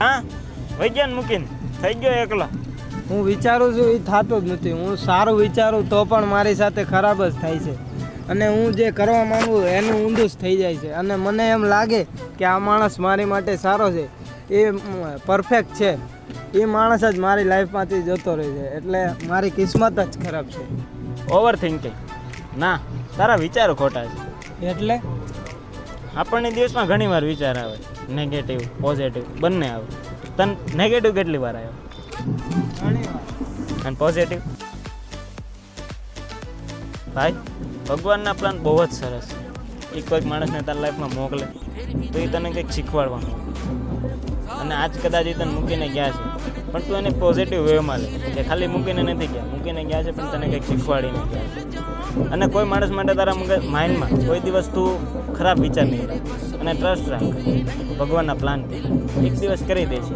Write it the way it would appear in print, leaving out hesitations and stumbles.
હા વૈજ્ઞાન મૂકીને થઈ ગયો એકલો. હું વિચારું છું એ થતું જ નથી. હું સારું વિચારું તો પણ મારી સાથે ખરાબ જ થાય છે, અને હું જે કરવા માંગુ એનું ઊંધું જ થઈ જાય છે. અને મને એમ લાગે કે આ માણસ મારી માટે સારો છે, એ પરફેક્ટ છે, એ માણસ જ મારી લાઈફમાંથી જતો રહે છે. એટલે મારી કિસ્મત જ ખરાબ છે. ઓવર થિંકિંગ ના, તારા વિચારો ખોટા છે. એટલે આપણને દિવસમાં ઘણી વાર વિચાર આવે, નેગેટિવ પોઝિટિવ બંને આવે. તને નેગેટિવ કેટલી વાર આવ્યો અને પોઝિટિવ? ભાઈ ભગવાનના પ્લાન બહુ જ સરસ છે. એ કોઈક માણસને તારા લાઈફમાં મોકલે તો એ તને કંઈક શીખવાડવાનું, અને આજ કદાચ એ તને મૂકીને ગયા છે પણ તું એને પોઝિટિવ વેમાં લે કે ખાલી મૂકીને નથી ગયા, મૂકીને ગયા છે પણ તને કંઈક શીખવાડીને ગયા છે. અને કોઈ માણસ માટે તારા માઇન્ડમાં કોઈ દિવસ તું ખરાબ વિચાર નહીં રાખ, અને ટ્રસ્ટ રાખ ભગવાનના પ્લાન એક દિવસ કરી દે છે.